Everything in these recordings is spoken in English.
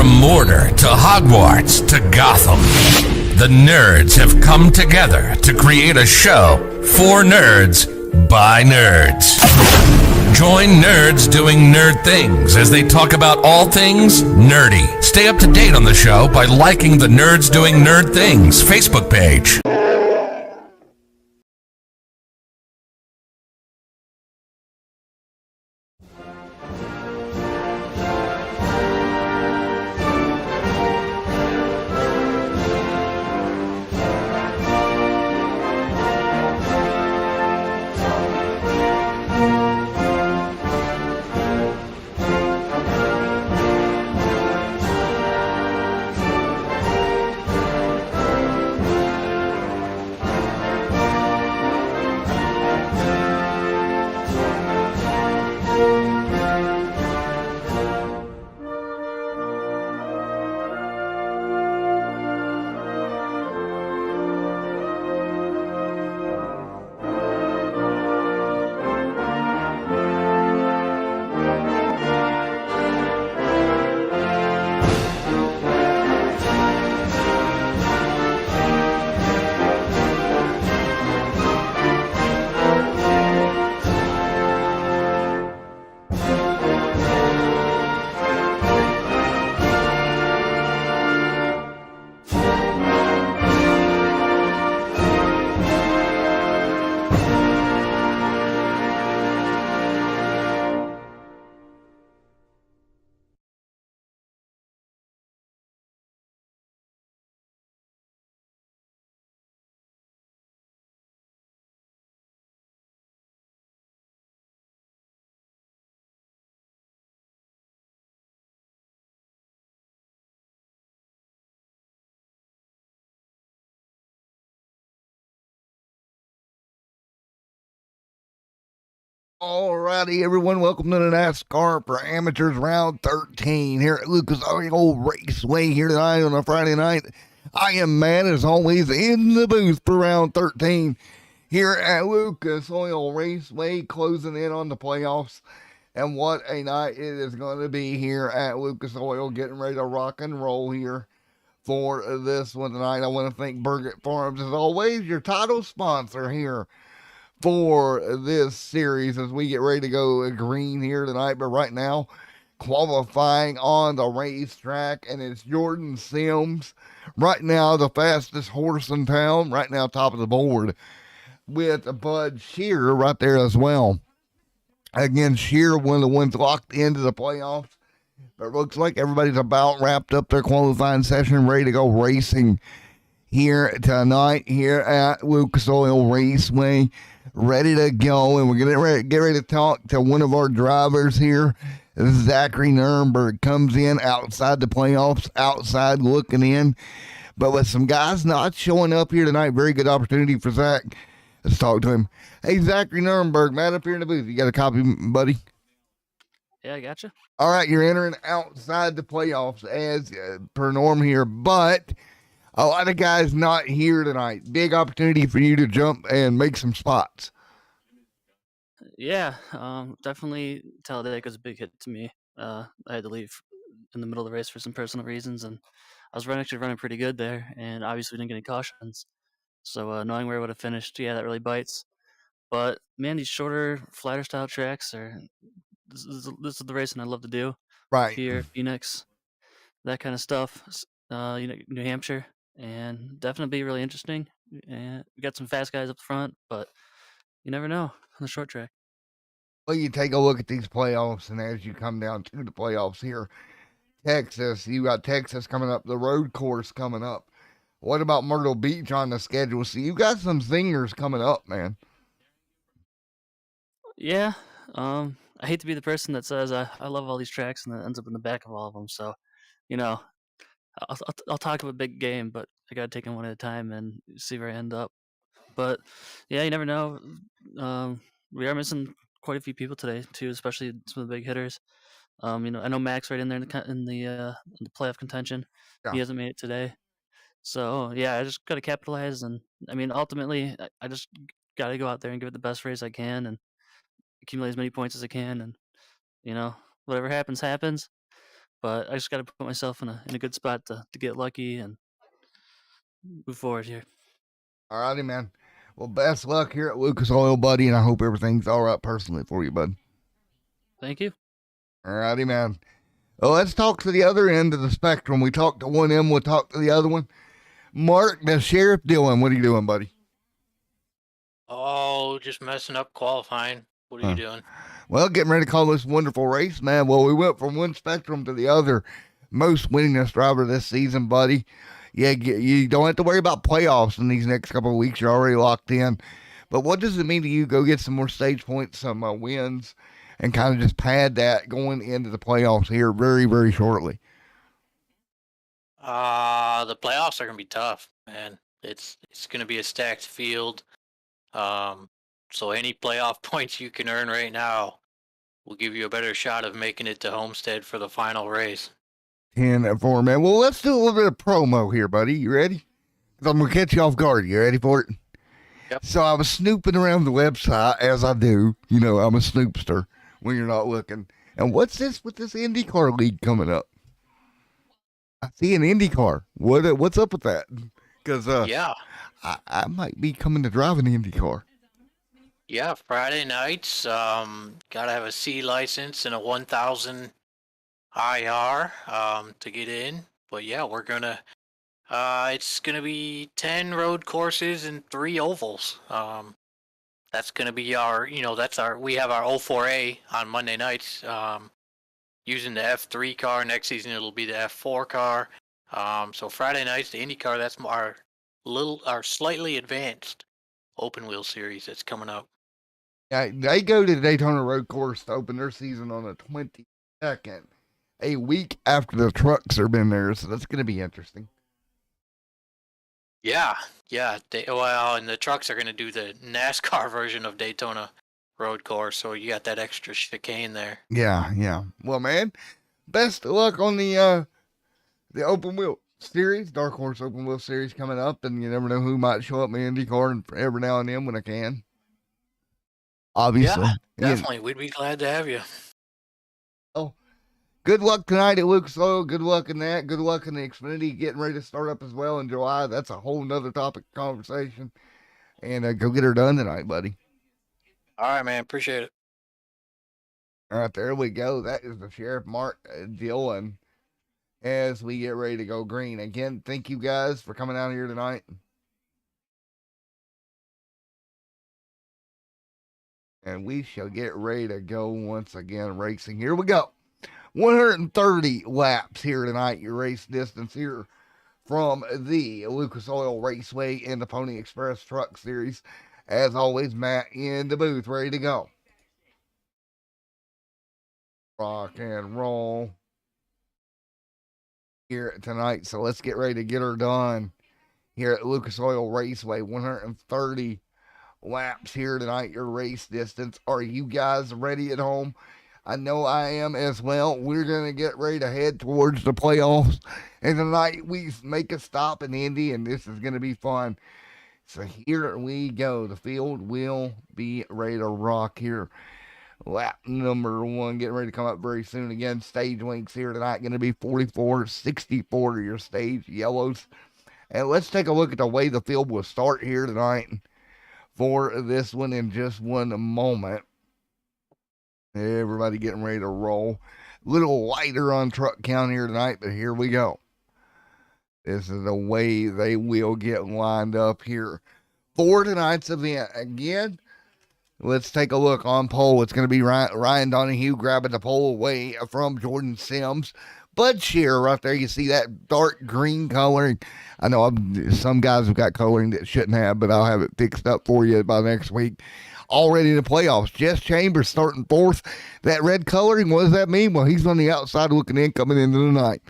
From Mordor to Hogwarts to Gotham, the nerds have come together to create a show for nerds by nerds. Join nerds doing nerd things as they talk about all things nerdy. Stay up to date on the show by liking the Nerds Doing Nerd Things Facebook page. Alrighty, everyone, welcome to the NASCAR for Amateurs Round 13 here at Lucas Oil Raceway here tonight on a Friday night. I am Matt, as always, in the booth for Round 13 here at Lucas Oil Raceway, closing in on the playoffs. And what a night it is going to be here at Lucas Oil, getting ready to rock and roll here for this one tonight. I want to thank Burgett Farms, as always, your title sponsor here for this series as we get ready to go green here tonight. But right now, qualifying on the racetrack, and it's Jordan Sims right now, the fastest horse in town, right now top of the board, with Bud Shear right there as well. Again, Shear, one of the ones locked into the playoffs. But it looks like everybody's about wrapped up their qualifying session, ready to go racing here tonight here at Lucas Oil Raceway. Ready to go, and we're going to get ready to talk to one of our drivers here. Zachary Nuremberg comes in outside the playoffs, outside looking in, but with some guys not showing up here tonight, very good opportunity for Zach. Let's talk to him. Hey, Zachary Nuremberg, Matt up here in the booth. You got a copy, buddy? Yeah, I gotcha. All right, you're entering outside the playoffs as per norm here, but a lot of guys not here tonight. Big opportunity for you to jump and make some spots. Yeah, definitely Talladega was a big hit to me. I had to leave in the middle of the race for some personal reasons, and I was actually running pretty good there, and obviously didn't get any cautions. So knowing where I would have finished, yeah, that really bites. But man, these shorter, flatter style tracks this is the racing I love to do. Right here, Phoenix, that kind of stuff. New Hampshire. And definitely be really interesting. And we got some fast guys up front, but you never know on the short track. Well, you take a look at these playoffs, and as you come down to the playoffs here, Texas, you got Texas coming up, the road course coming up. What about Myrtle Beach on the schedule? So you got some singers coming up, man. Yeah, I hate to be the person that says I love all these tracks and that ends up in the back of all of them. So, I'll talk about a big game, but I got to take them one at a time and see where I end up. But yeah, you never know. We are missing quite a few people today too, especially some of the big hitters. I know Max right in there in the playoff contention. Yeah. He hasn't made it today. So yeah, I just got to capitalize, and I mean, ultimately, I just got to go out there and give it the best race I can, and accumulate as many points as I can, and whatever happens, happens. but I just got to put myself in a good spot to get lucky and move forward here. All righty, man. Well, best luck here at Lucas Oil, buddy, and I hope everything's all right personally for you, bud. Thank you. All righty, man. Well, let's talk to the other end of the spectrum. We talked to one end, we'll talk to the other one. Mark, the Sheriff Dillon, what are you doing, buddy? Oh, just messing up qualifying. What are you doing? Well, getting ready to call this wonderful race, man. Well, we went from one spectrum to the other. Most winningest driver this season, buddy. Yeah, you don't have to worry about playoffs in these next couple of weeks. You're already locked in. But what does it mean to you? Go get some more stage points, some wins, and kind of just pad that going into the playoffs here very, very shortly. The playoffs are gonna be tough, man. It's gonna be a stacked field. So any playoff points you can earn right now will give you a better shot of making it to Homestead for the final race. 10-4, man. Well, let's do a little bit of promo here, buddy. You ready? 'Cause I'm going to catch you off guard. You ready for it? Yep. So I was snooping around the website, as I do. You know, I'm a snoopster when you're not looking. And what's this with this IndyCar league coming up? I see an IndyCar. What's up with that? Because Yeah. I might be coming to drive an IndyCar. Yeah, Friday nights, gotta have a C license and a 1000 IR to get in. But yeah, we're gonna it's gonna be 10 road courses and 3 ovals. That's gonna be our, we have our 04A on Monday nights, using the F3 car. Next season it'll be the F4 car. So Friday nights, the IndyCar, that's our slightly advanced open wheel series that's coming up. Yeah, they go to the Daytona Road Course to open their season on the 22nd, a week after the trucks have been there, so that's going to be interesting. Yeah. And the trucks are going to do the NASCAR version of Daytona Road Course, so you got that extra chicane there. Yeah. Well, man, best of luck on the open wheel series, Dark Horse Open Wheel Series coming up, and you never know who might show up in IndyCar and every now and then when I can. Obviously. Yeah, definitely. We'd be glad to have you. Oh, good luck tonight at Lucas Oil. Good luck in that. Good luck in the Xfinity getting ready to start up as well in July. That's a whole nother topic of conversation. And go get her done tonight, buddy. All right, man. Appreciate it. All right, there we go. That is the Sheriff Mark Dillon as we get ready to go green. Again, thank you guys for coming out here tonight. And we shall get ready to go once again racing. Here we go. 130 laps here tonight. Your race distance here from the Lucas Oil Raceway and the Pony Express Truck Series. As always, Matt in the booth, ready to go. Rock and roll here tonight. So let's get ready to get her done here at Lucas Oil Raceway. 130 laps here tonight, your race distance. Are you guys ready at home? I know I am as well. We're going to get ready to head towards the playoffs. And tonight we make a stop in Indy, and this is going to be fun. So here we go. The field will be ready to rock here. Lap number 1 getting ready to come up very soon. Again, stage links here tonight going to be 44, 64 your stage yellows. And let's take a look at the way the field will start here tonight for this one in just one moment. Everybody getting ready to roll. A little lighter on truck count here tonight, but here we go. This is the way they will get lined up here for tonight's event. Again, let's take a look on pole. It's going to be Ryan Donahue grabbing the pole away from Jordan Sims. Bud Shearer right there. You see that dark green coloring. I know some guys have got coloring that shouldn't have, but I'll have it fixed up for you by next week. Already in the playoffs. Jess Chambers starting 4th. That red coloring, what does that mean? Well, he's on the outside looking in coming into the night.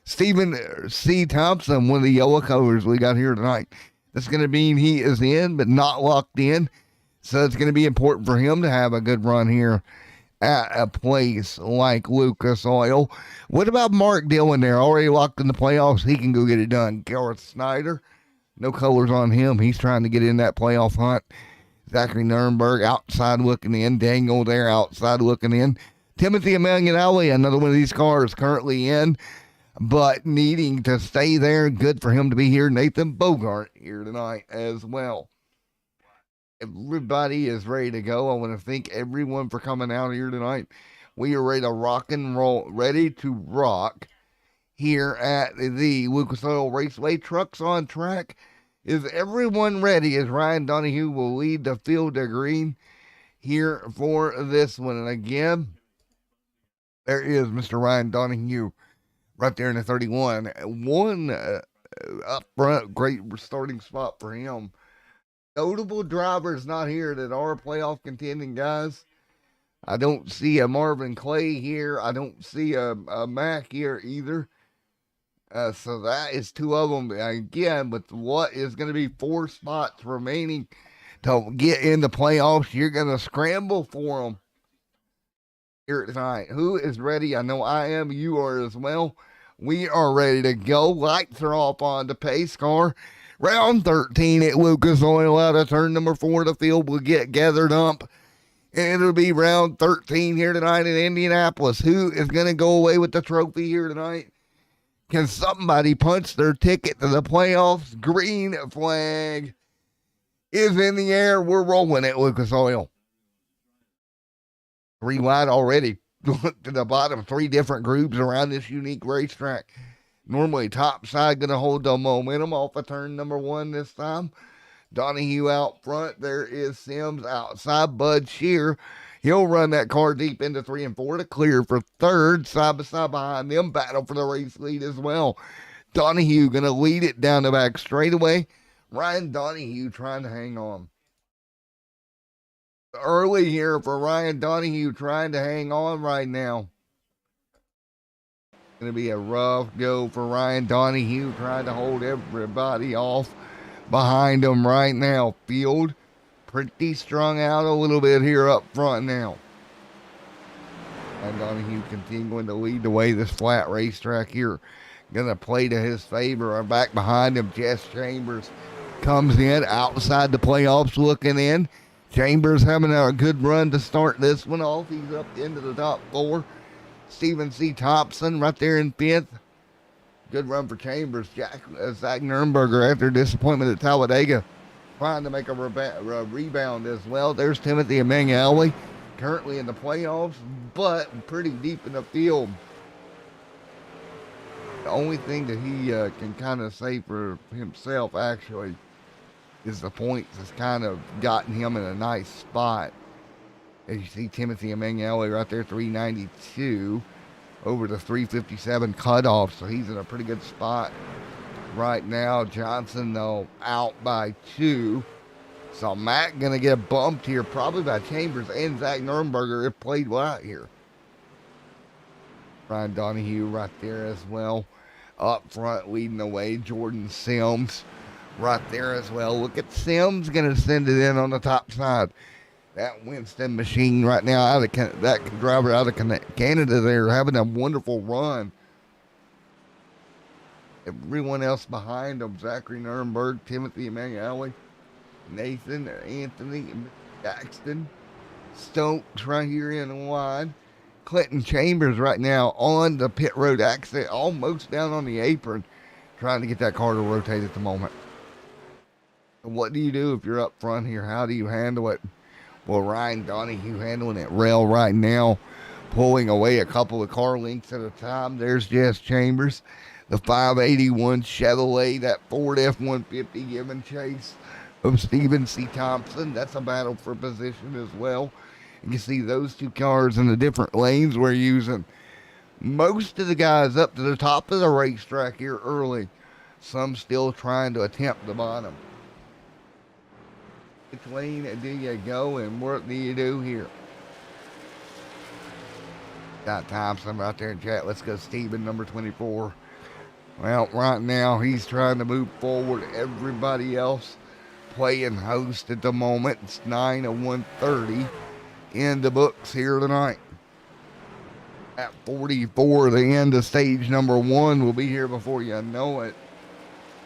Stephen C. Thompson, one of the yellow colors we got here tonight. That's going to mean he is in, but not locked in. So it's going to be important for him to have a good run here at a place like Lucas Oil. What about Mark Dillon there? Already locked in the playoffs. He can go get it done. Gareth Snyder, no colors on him. He's trying to get in that playoff hunt. Zachary Nuremberg outside looking in. Daniel there outside looking in. Timothy Emmanuel, another one of these cars currently in, but needing to stay there. Good for him to be here. Nathan Bogart here tonight as well. Everybody is ready to go. I want to thank everyone for coming out here tonight. We are ready to rock and roll, ready to rock here at the Lucas Oil Raceway. Trucks on track. Is everyone ready? As Ryan Donahue will lead the field to green here for this one. And again, there is Mr. Ryan Donahue right there in the 31. One up front, great starting spot for him. Notable drivers not here that are playoff contending guys. I don't see a Marvin Clay here. I don't see a Mack here either. So that is two of them. Again, with what is going to be 4 spots remaining to get in the playoffs, you're going to scramble for them here tonight. Who is ready? I know I am. You are as well. We are ready to go. Lights are off on the pace car. Round 13 at Lucas Oil out of turn number 4. The field will get gathered up. And it'll be round 13 here tonight in Indianapolis. Who is going to go away with the trophy here tonight? Can somebody punch their ticket to the playoffs? Green flag is in the air. We're rolling at Lucas Oil. 3 wide already. To the bottom, 3 different groups around this unique racetrack. Normally top side going to hold the momentum off of turn number 1 this time. Donahue out front. There is Sims outside. Bud Shear. He'll run that car deep into 3 and 4 to clear for third. Side by side behind them. Battle for the race lead as well. Donahue going to lead it down the back straightaway. Ryan Donahue trying to hang on. Early here for Ryan Donahue trying to hang on right now. Going to be a rough go for Ryan Donahue trying to hold everybody off behind him right now. Field pretty strung out a little bit here up front now. And Donahue continuing to lead the way this flat racetrack here. Going to play to his favor. Back behind him, Jess Chambers comes in outside the playoffs looking in. Chambers having a good run to start this one off. He's up into the top 4. Stephen C. Thompson right there in 5th. Good run for Chambers. Zach Nurnberger after disappointment at Talladega trying to make a rebound as well. There's Timothy Emmanuel currently in the playoffs, but pretty deep in the field. The only thing that he can kind of say for himself actually is the points has kind of gotten him in a nice spot. As you see Timothy Emmanuel right there, 392 over the 357 cutoff. So he's in a pretty good spot right now. Johnson, though, out by 2. So Matt going to get bumped here probably by Chambers and Zach Nurnberger if played well out here. Ryan Donahue right there as well. Up front leading the way, Jordan Sims right there as well. Look at Sims going to send it in on the top side. That Winston machine right now, that driver out of Canada there having a wonderful run. Everyone else behind them, Zachary Nurnberg, Timothy Emmanuel, Nathan, Anthony, Jackson, Stokes right here in wide. Clinton Chambers right now on the pit road exit, almost down on the apron, trying to get that car to rotate at the moment. What do you do if you're up front here? How do you handle it? Well, Ryan Donahue handling it rail right now, pulling away a couple of car lengths at a time. There's Jess Chambers, the 581 Chevrolet, that Ford F-150 giving chase of Stephen C. Thompson. That's a battle for position as well. You can see those two cars in the different lanes we're using. Most of the guys up to the top of the racetrack here early. Some still trying to attempt the bottom. Which lane do you go and what do you do here? Got Thompson right there in chat. Let's go Steven, number 24. Well, right now he's trying to move forward. Everybody else playing host at the moment. It's 9 of 130 in the books here tonight. At 44, the end of stage number 1 will be here before you know it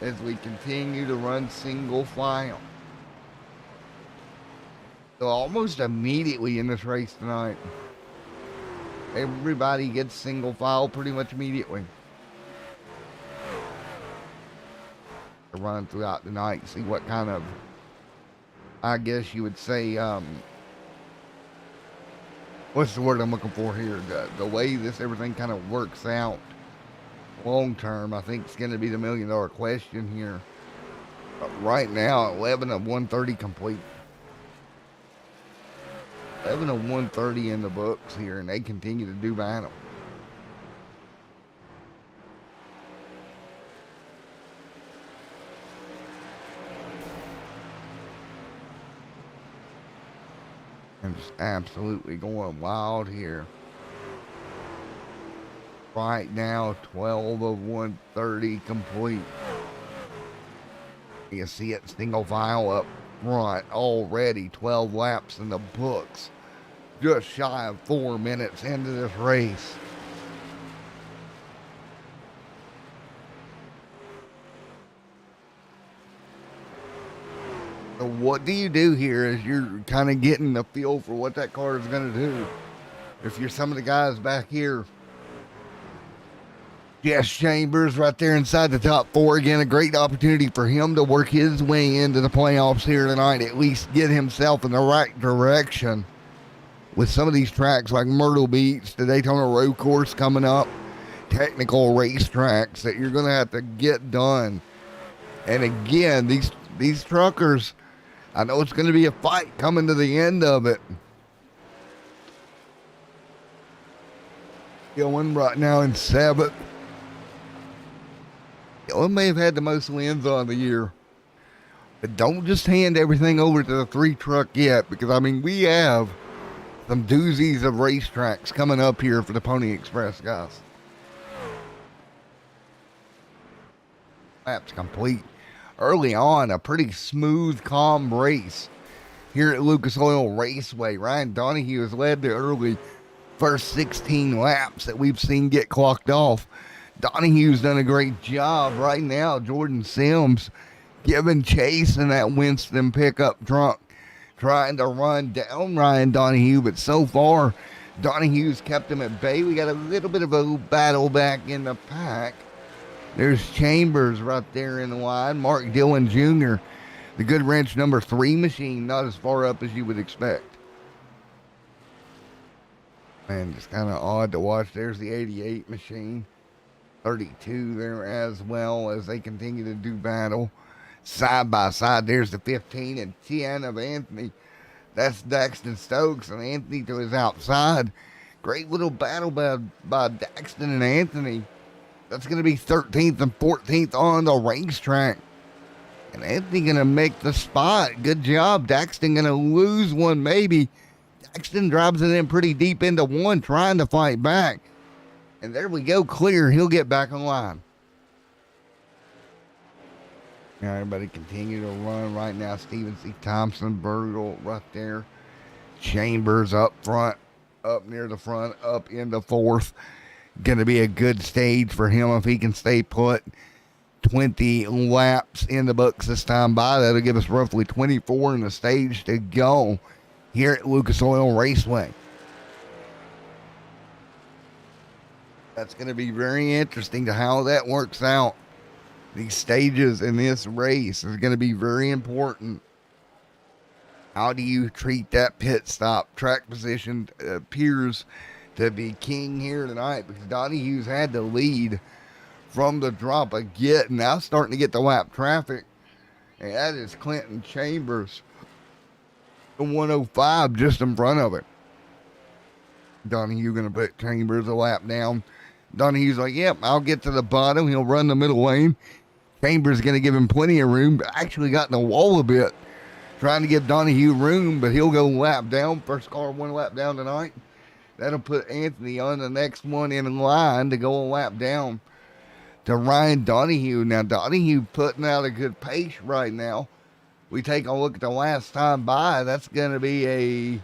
as we continue to run single file. So almost immediately in this race tonight, Everybody gets single file pretty much immediately. Run throughout the night, see what kind of, I guess you would say, what's the word I'm looking for here? The way this everything kind of works out long term, I think it's going to be the $1 million question here. But right now, 11 of 130 complete. 11 of 130 in the books here, and they continue to do battle. And just absolutely going wild here. Right now, 12 of 130 complete. You see it single file up front already. 12 laps in the books. Just shy of 4 minutes into this race. So what do you do here as you're kind of getting the feel for what that car is going to do? If you're some of the guys back here, Jess Chambers right there inside the top four. Again, a great opportunity for him to work his way into the playoffs here tonight. At least get himself in the right direction with some of these tracks like Myrtle Beach, the Daytona Road Course coming up, technical race tracks that you're going to have to get done. And again, these truckers, I know it's going to be a fight coming to the end of it. Going right now in seventh. One may have had the most wins on the year. But don't just hand everything over to the 3 truck yet, because, I mean, we have some doozies of racetracks coming up here for the Pony Express, guys. Laps complete. Early on, a pretty smooth, calm race here at Lucas Oil Raceway. Ryan Donahue has led the early first 16 laps that we've seen get clocked off. Donahue's done a great job right now. Jordan Sims giving chase in that Winston pickup truck, trying to run down Ryan Donahue, but so far Donahue's kept him at bay. We got a little bit of a battle back in the pack. There's Chambers right there in the line. Mark Dillon Jr., the Good Wrench number 3 machine, not as far up as you would expect. And it's kind of odd to watch. There's the 88 machine. 32 there as well as they continue to do battle. Side by side, there's the 15 and 10 of Anthony. That's Daxton Stokes and Anthony to his outside. Great little battle by Daxton and Anthony. That's going to be 13th and 14th on the racetrack. And Anthony going to make the spot. Good job. Daxton going to lose one maybe. Daxton drives it in pretty deep into one, trying to fight back. And there we go, clear. He'll get back on line. Now everybody continue to run right now. Steven C. Thompson, Bertle right there. Chambers up front, up near the front, up into 4th. Going to be a good stage for him if he can stay put. 20 laps in the books this time by. That'll give us roughly 24 in the stage to go here at Lucas Oil Raceway. That's going to be very interesting to how that works out. These stages in this race is going to be very important. How do you treat that pit stop? Track position appears to be king here tonight because Donahue's had the lead from the drop again. Now starting to get the lap traffic. And that is Clinton Chambers. The 105 just in front of it. Donahue going to put Chambers a lap down. Donahue's like, yep, I'll get to the bottom. He'll run the middle lane. Chambers going to give him plenty of room. Actually got in the wall a bit. Trying to give Donahue room, but he'll go lap down. First car 1 lap down tonight. That'll put Anthony on the next one in line to go a lap down to Ryan Donahue. Now, Donahue putting out a good pace right now. We take a look at the last time by. That's going to be a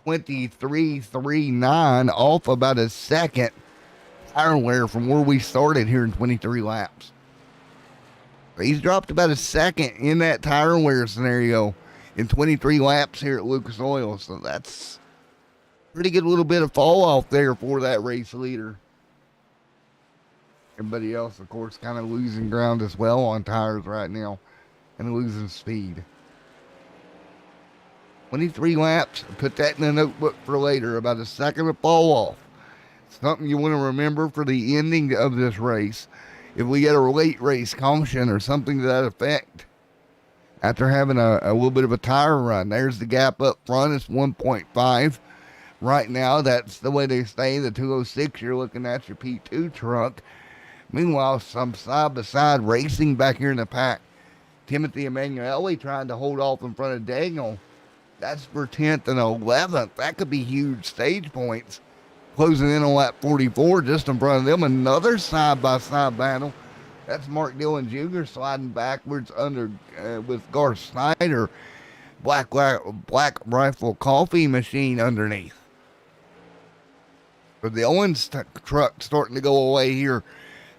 23.39 off about a second tire wear from where we started here in 23 laps. He's dropped about a second in that tire wear scenario in 23 laps here at Lucas Oil. So that's Pretty good little bit of fall off there for that race leader. Everybody else, of course, kind of losing ground as well on tires right now and losing speed. 23 laps. Put that in the notebook for later. About a second of fall off. Something you want to remember for the ending of this race. If we get a late race caution or something to that effect, after having a little bit of a tire run, there's the gap up front. It's 1.5. Right now, that's the way they stay. The 206, you're looking at your P2 truck. Meanwhile, some side-by-side racing back here in the pack. Timothy Emanuele trying to hold off in front of Daniel. That's for 10th and 11th. That could be huge stage points. Closing in on lap 44, just in front of them. Another side-by-side battle. That's Mark Dillon Jr. sliding backwards under with Garth Snyder. Black Rifle Coffee Machine underneath. But the Owens truck starting to go away here.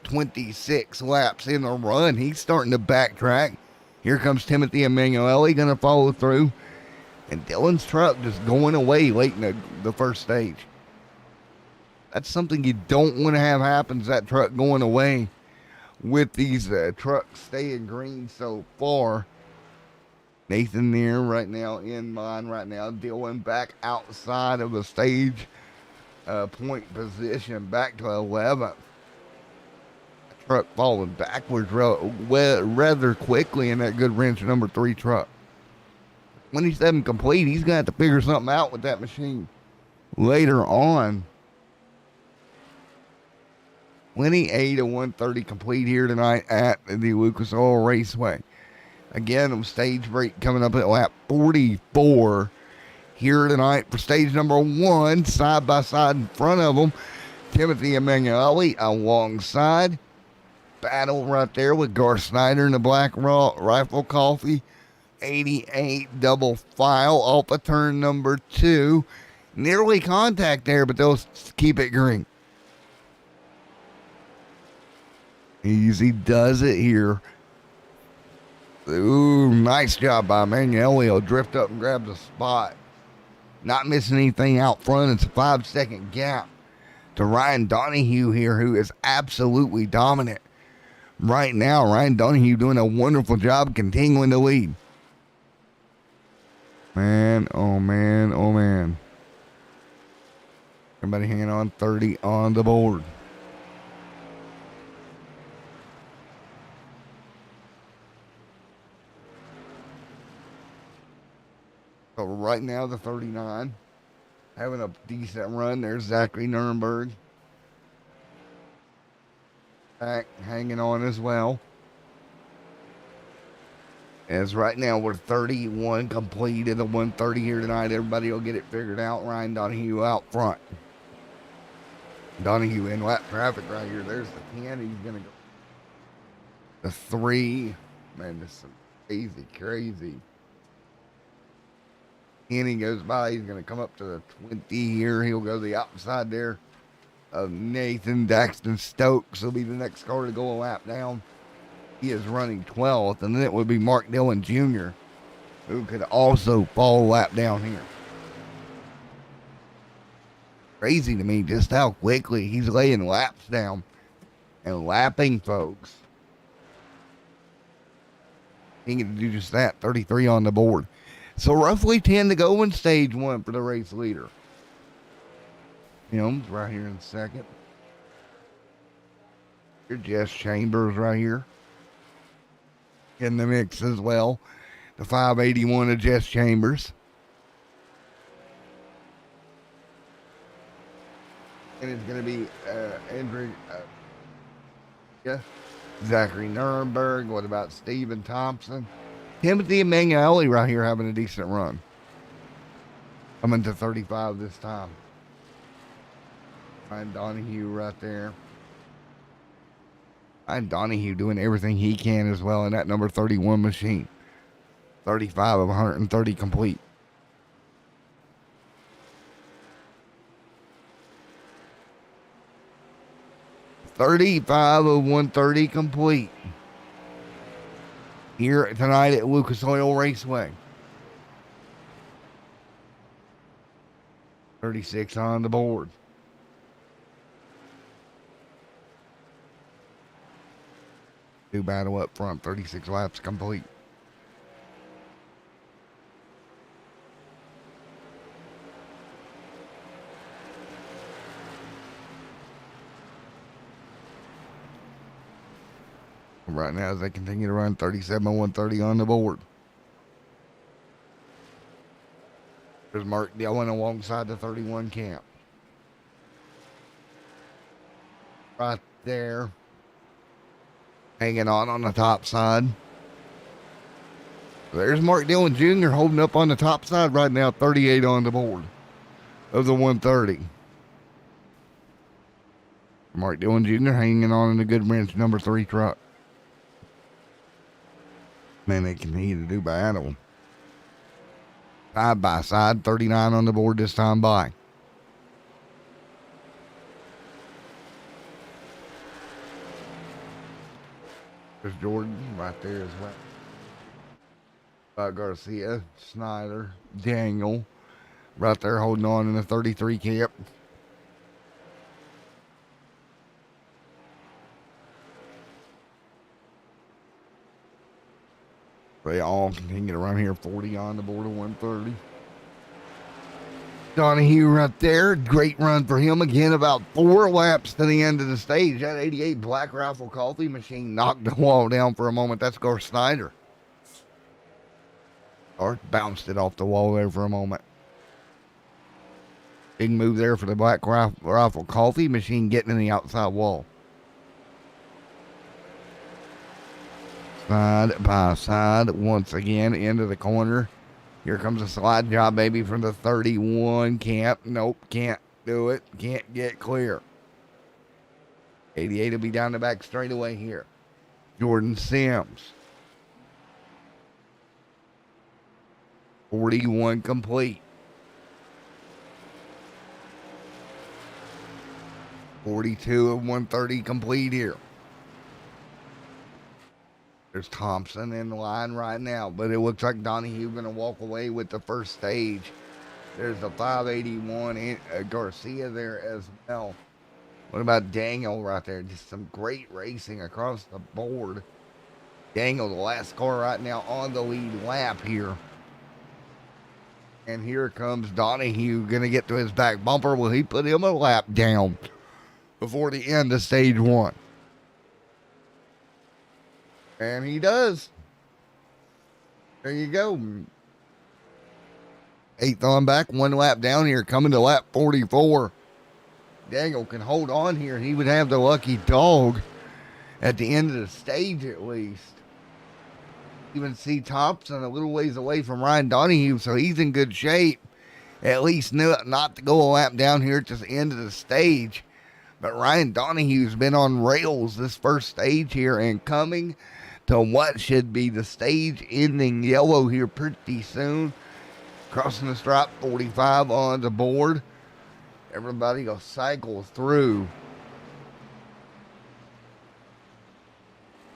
26 laps in the run. He's starting to backtrack. Here comes Timothy Emanuele going to follow through. And Dillon's truck just going away late in the first stage. That's something you don't want to have happen, is that truck going away with these trucks staying green so far. Nathan near right now, in line right now. Dillon back outside of the stage point position, back to 11th. Truck falling backwards rather quickly in that good wrench number 3 truck. 27 complete. He's going to have to figure something out with that machine later on. 28 of 130 complete here tonight at the Lucas Oil Raceway. Again, stage break coming up at lap 44 here tonight for stage number 1. Side by side in front of them, Timothy Emanuele alongside. Battle right there with Garth Snyder and the Black Rifle Coffee. 88 double file off of turn number 2. Nearly contact there, but they'll keep it green. Easy does it here. Ooh, nice job by Emanuele. He'll drift up and grab the spot. Not missing anything out front. It's a 5-second gap to Ryan Donahue here, who is absolutely dominant right now. Ryan Donahue doing a wonderful job continuing to lead. Man, oh man, oh man. Everybody hanging on. 30 on the board. So right now, the 39 having a decent run. There's Zachary Nuremberg. Back hanging on as well. As right now, we're 31 complete in the 130 here tonight. Everybody will get it figured out. Ryan Donahue out front. Donahue in lap traffic right here. There's the 10. He's going to go. The 3. Man, this is crazy. 10 he goes by. He's going to come up to the 20 here. He'll go to the outside there of Nathan Daxton Stokes. Will be the next car to go a lap down. He is running 12th, and then it would be Mark Dillon Jr., who could also fall a lap down here. Crazy to me just how quickly he's laying laps down and lapping folks. He can do just that. 33 on the board. So roughly 10 to go in stage 1 for the race leader. Him's right here in second. Your Jess Chambers right here in the mix as well. The 581 of Jess Chambers. And it's going to be Andrew, Zachary Nuremberg. What about Steven Thompson? Timothy Emanuele right here having a decent run. Coming to 35 this time. Ryan Donahue right there. Ryan Donahue doing everything he can as well in that number 31 machine. 35 of 130 complete. $35 of 130 complete. Here tonight at Lucas Oil Raceway. 36 on the board. Two battle up front, 36 laps complete. Right now, as they continue to run, 37-130 on the board. There's Mark Dillon alongside the 31 camp. Right there. Hanging on the top side. There's Mark Dillon Jr. holding up on the top side right now, 38 on the board of the 130. Mark Dillon Jr. hanging on in the Good Branch number 3 truck. Man, they continue to do battle. Side by side, 39 on the board this time by. There's Jordan right there as well. Garcia, Snyder, Daniel, right there holding on in the 33 camp. They all continue to run here, 40 on the board of 130. Donahue right there, great run for him. Again, about 4 laps to the end of the stage. That 88 Black Rifle Coffee machine knocked the wall down for a moment. That's Gar Snyder. Or bounced it off the wall there for a moment. Big move there for the Black Rifle Coffee machine getting in the outside wall. Side by side, once again, into the corner. Here comes a slide job, baby, from the 31 camp. Nope, can't do it. Can't get clear. 88 will be down the back straightaway here. Jordan Sims. 41 complete. 42 of 130 complete here. There's Thompson in the line right now, but it looks like Donahue going to walk away with the first stage. There's the 581 Garcia there as well. What about Daniel right there? Just some great racing across the board. Daniel, the last car right now on the lead lap here. And here comes Donahue, going to get to his back bumper. Will he put him a lap down before the end of stage 1? And he does. There you go. 8th on back, 1 lap down here, coming to lap 44. Daniel can hold on here. He would have the lucky dog at the end of the stage at least. Even see Thompson a little ways away from Ryan Donahue, so he's in good shape. At least not to go a lap down here at the end of the stage. But Ryan Donahue's been on rails this first stage here and coming to what should be the stage ending yellow here pretty soon. Crossing the stripe, 45 on the board. Everybody will cycle through.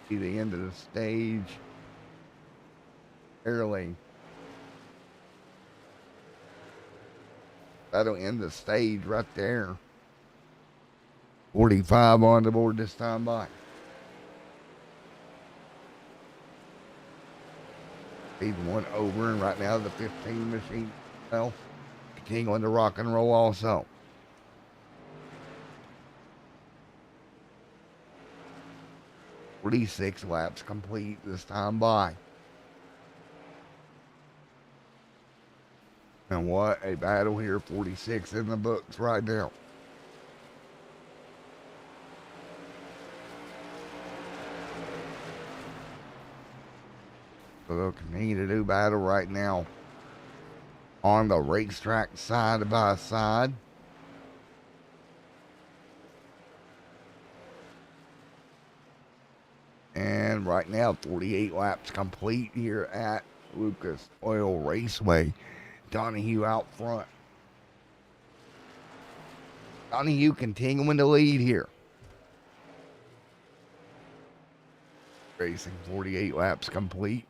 See the end of the stage early. That'll end the stage right there. 45 on the board this time by. Speed 1 over, and right now the 15 machine well, continuing to rock and roll also. "46 laps complete this time by. And what a battle here, 46 in the books right now. So they'll continue to do battle right now on the racetrack side by side. And right now, 48 laps complete here at Lucas Oil Raceway. Donahue out front. Donahue continuing to lead here. Racing 48 laps complete.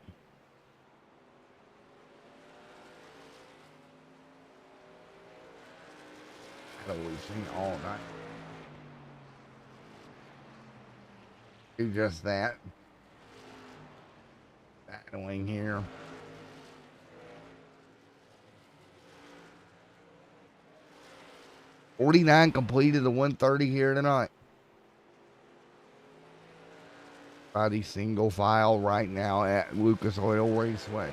battle we've seen all night. Do just that. Battling here. .49 completed the 130 here tonight. Body single file right now at Lucas Oil Raceway.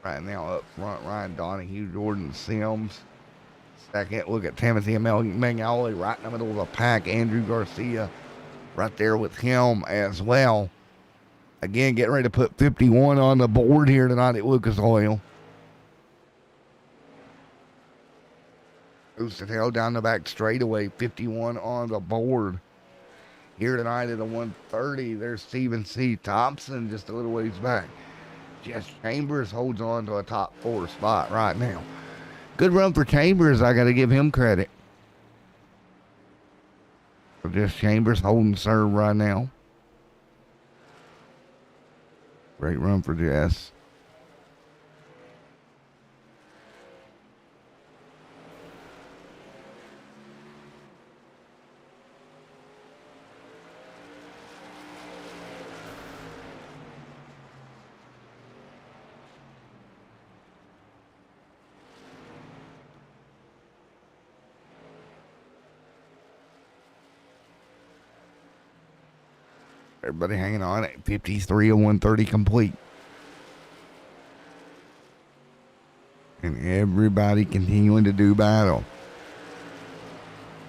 Right now up front, Ryan Donahue, Jordan Sims. Second, look at Timothy Mangali right in the middle of the pack. Andrew Garcia right there with him as well. Again, getting ready to put 51 on the board here tonight at Lucas Oil. Boosted hell down the back straightaway, 51 on the board. Here tonight at the 130, there's Stephen C. Thompson just a little ways back. Jess Chambers holds on to a top 4 spot right now. Good run for Chambers, I got to give him credit. So Jess Chambers holding serve right now. Great run for Jess. Everybody hanging on at 53 of 130 complete. And everybody continuing to do battle.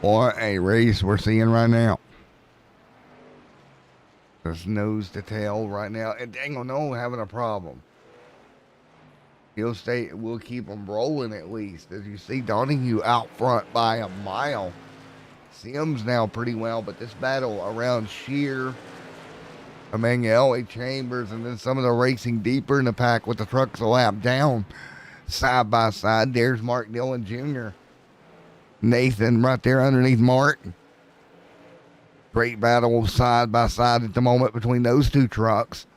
What a race we're seeing right now. There's nose to tail right now. And Dangle No having a problem. We'll keep them rolling at least. As you see, Donahue out front by a mile. Sims now pretty well, but this battle around Shear, Emanuele Chambers, and then some of the racing deeper in the pack with the trucks a lap down, side by side. There's Mark Dillon Jr. Nathan right there underneath Mark. Great battle side by side at the moment between those two trucks.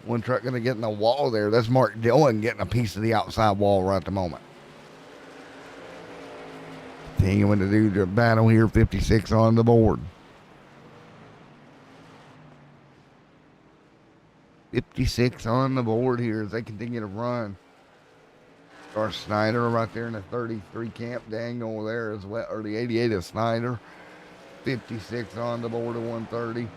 One truck going to get in the wall there. That's Mark Dillon getting a piece of the outside wall right at the moment. Continuing to do the battle here, 56 on the board. 56 on the board here as they continue to run. Our Snyder right there in the 33 camp. Daniel there as well, or the 88 of Snyder. 56 on the board at 130.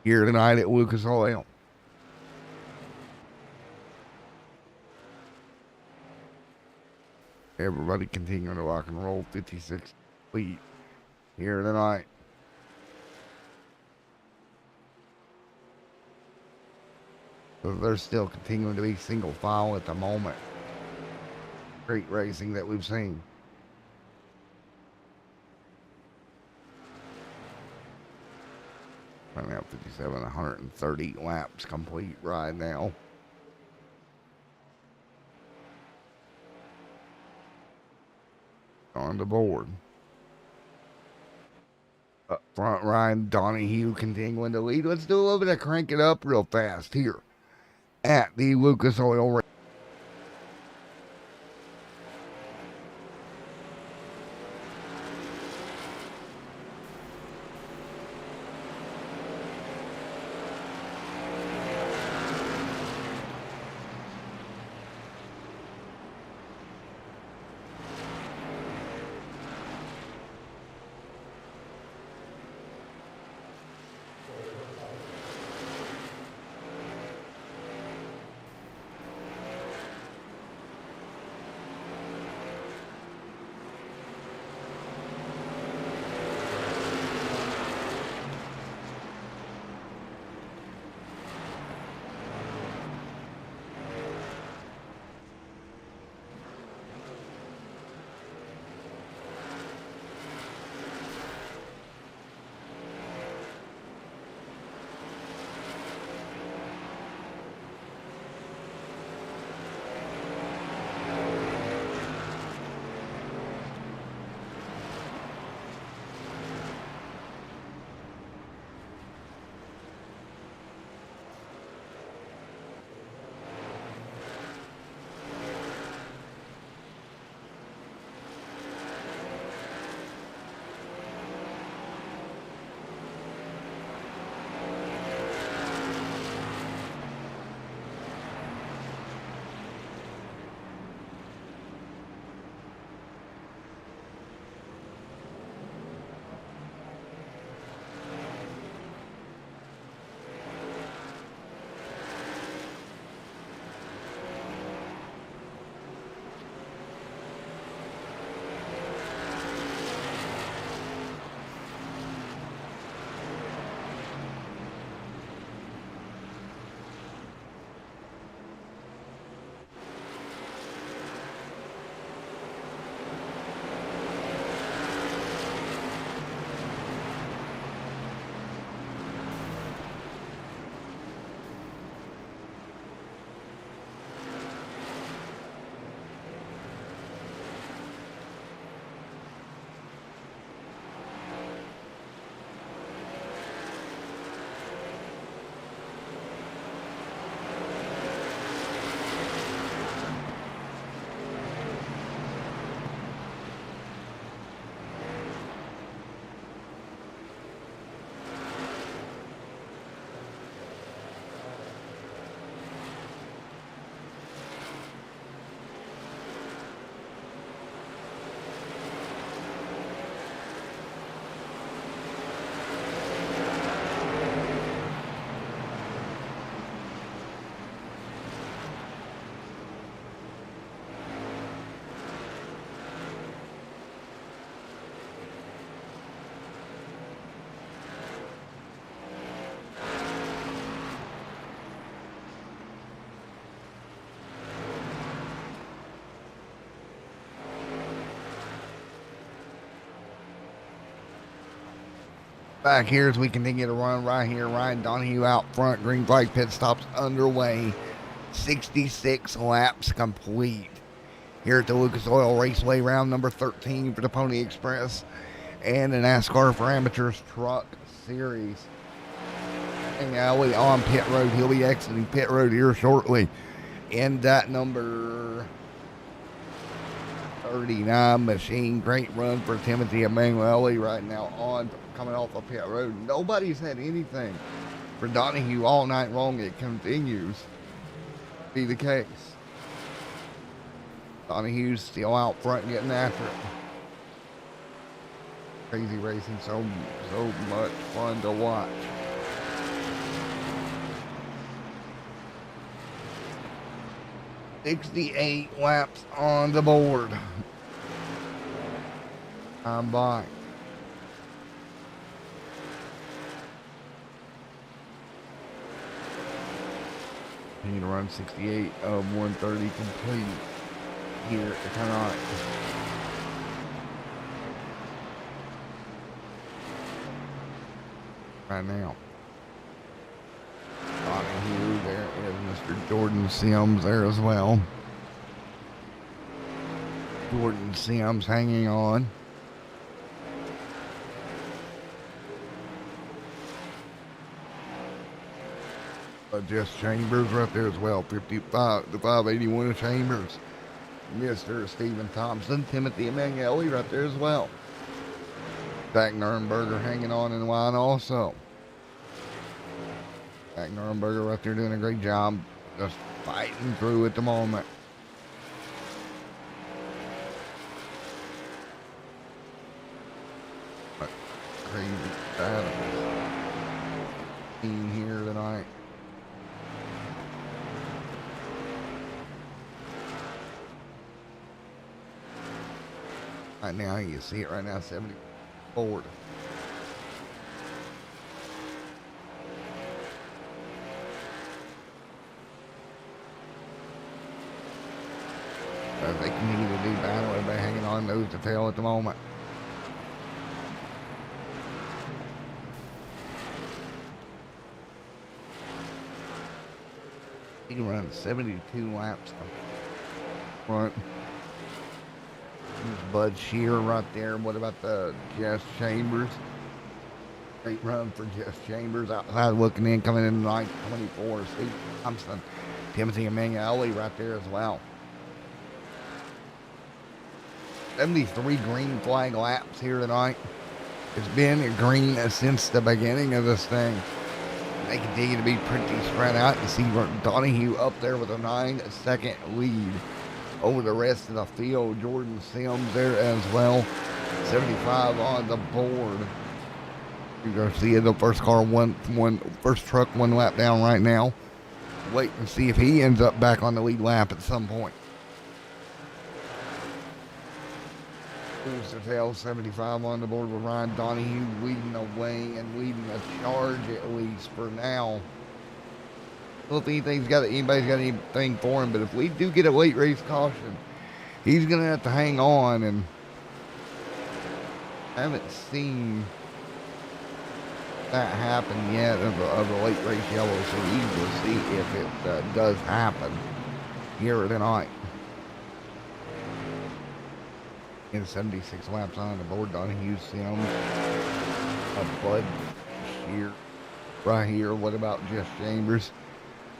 Here tonight at Lucas Oil. Everybody continuing to rock and roll. 56 feet here tonight. So they're still continuing to be single file at the moment. Great racing that we've seen. Right now, 57, 130 laps complete right now. On the board. Up front, Ryan Donahue continuing to lead. Let's do a little bit of crank it up real fast here at the Lucas Oil race. Back here as we continue to run right here. Ryan Donahue out front. Green flag pit stops underway. 66 laps complete here at the Lucas Oil Raceway, round number 13 for the Pony Express and the NASCAR for Amateurs Truck Series. And Alley on pit road. He'll be exiting pit road here shortly in that number 39 machine. Great run for Timothy Emanuele right now on coming off of pit road. Nobody's had anything for Donahue all night long. It continues to be the case. Donahue's still out front getting after it. Crazy racing, so much fun to watch. $68 laps on the board. I'm by. Continue to run 68 of 130 complete here tonight. Right now. Donahue, there is Mr. Jordan Sims there as well. Jordan Sims hanging on. Jess Chambers right there as well. 55 to 581 of Chambers. Mr. Stephen Thompson. Timothy Emanuele right there as well. Zach Nurnberger hanging on in line also. Zach Nurnberger right there doing a great job. Just fighting through at the moment. Crazy battle team here tonight. Right now, you see it right now, 70 forward. As they continue to do battle, everybody hanging on nose to tail at the moment. He can run 72 laps front. Bud Shear right there. What about the Jess Chambers? Great run for Jess Chambers. Outside looking in, coming in tonight, 24. Steve Thompson. Timothy Emanuele right there as well. 73 green flag laps here tonight. It's been green since the beginning of this thing. They continue to be pretty spread out. You see Donahue up there with a 9-second lead over the rest of the field. Jordan Sims there as well. 75 on the board. Garcia, the first car, first truck, one lap down right now. Wait and see if he ends up back on the lead lap at some point. Here's the tail, 75 on the board with Ryan Donahue leading the way and leading a charge at least for now. Well, if anybody's got anything for him, but if we do get a late race caution, he's going to have to hang on, and I haven't seen that happen yet of a late race yellow, so we will see if it does happen here tonight. In 76 laps on the board, Donahue, Sims, a Bud Shear right here. What about Jess Chambers?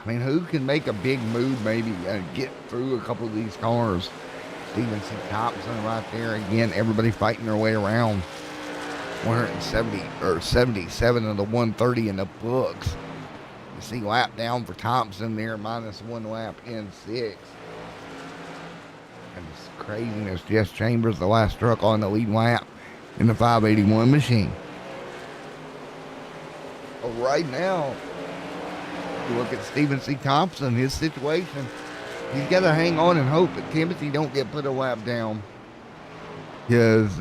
I mean, who can make a big move maybe and get through a couple of these cars? Steven C. Thompson right there. Again, everybody fighting their way around. 170 or 77 of the 130 in the books. You see lap down for Thompson there, minus one lap in 6. And it's craziness. Jess Chambers, the last truck on the lead lap in the 581 machine. But right now, you look at Stephen C. Thompson, his situation, he's got to hang on and hope that Timothy don't get put a lap down. Because,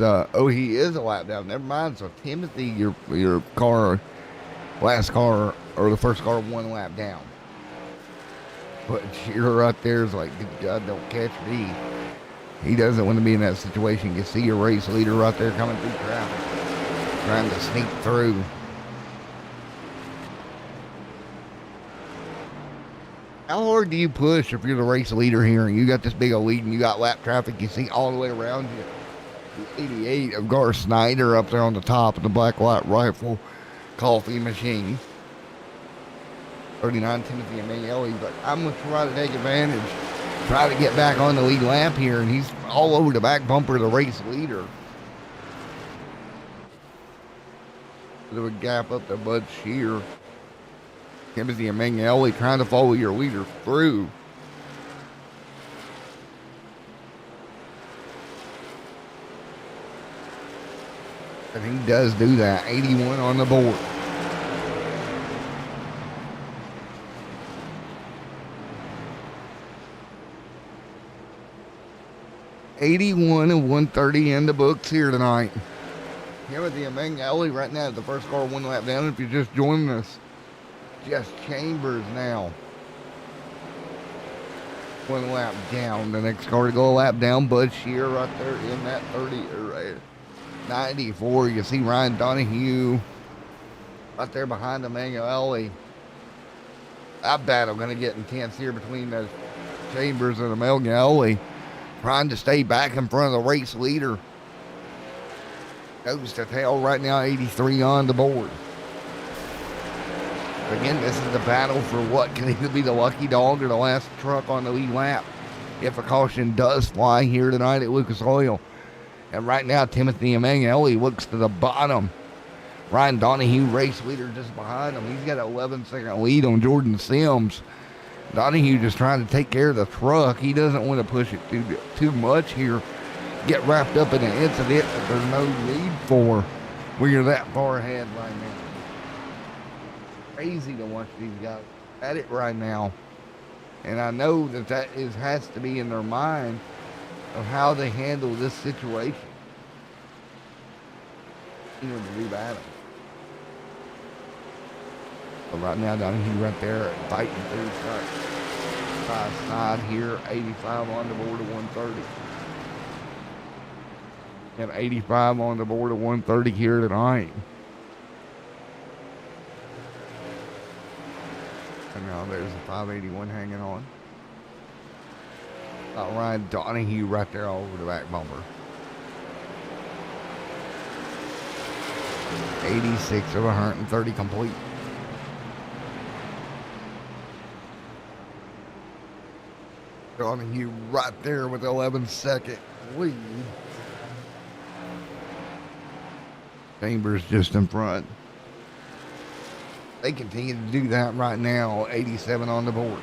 he is a lap down. Never mind. So Timothy, your car, last car, or the first car, one lap down. But Shearer right there is like, good God, don't catch me. He doesn't want to be in that situation. You see your race leader right there coming through traffic. trying to sneak through. How hard do you push if you're the race leader here and you got this big a lead and you got lap traffic you see all the way around you? 88 of Gar Snyder up there on the top of the black light rifle coffee machine. 39 Timothy Emanuele, but I'm going to try to take advantage, try to get back on the lead lap here, and he's all over the back bumper of the race leader. Bit of a gap up to Bud Shear. Timothy Emanuele trying to follow your leader through. And he does do that. 81 on the board. $81 and 130 in the books here tonight. Timothy Emanuele right now, the first car one lap down. If you're just joining us, just Chambers now. One lap down. The next car to go a lap down, Bud Shear right there in that 94. You see Ryan Donahue right there behind Emanuele. That battle going to get intense here between the Chambers and Emanuele. Trying to stay back in front of the race leader. Goes to tail right now, 83 on the board. Again, this is the battle for what can either be the lucky dog or the last truck on the lead lap. If a caution does fly here tonight at Lucas Oil. And right now, Timothy Emanuele looks to the bottom. Ryan Donahue, race leader, just behind him. He's got an 11-second lead on Jordan Sims. Donahue just trying to take care of the truck. He doesn't want to push it too much here. Get wrapped up in an incident that there's no need for when you're that far ahead right now. Crazy to watch these guys at it right now. And I know that has to be in their mind of how they handle this situation. You know, to do battle. But right now, Donahue right there fighting through side here. 85 on the board of 130. And 85 on the board of 130 here tonight. And now there's a 581 hanging on. Ryan Donahue right there all over the back bumper. 86 of 130 complete. Donahue right there with 11-second lead. Chambers just in front. They continue to do that right now. 87 on the board.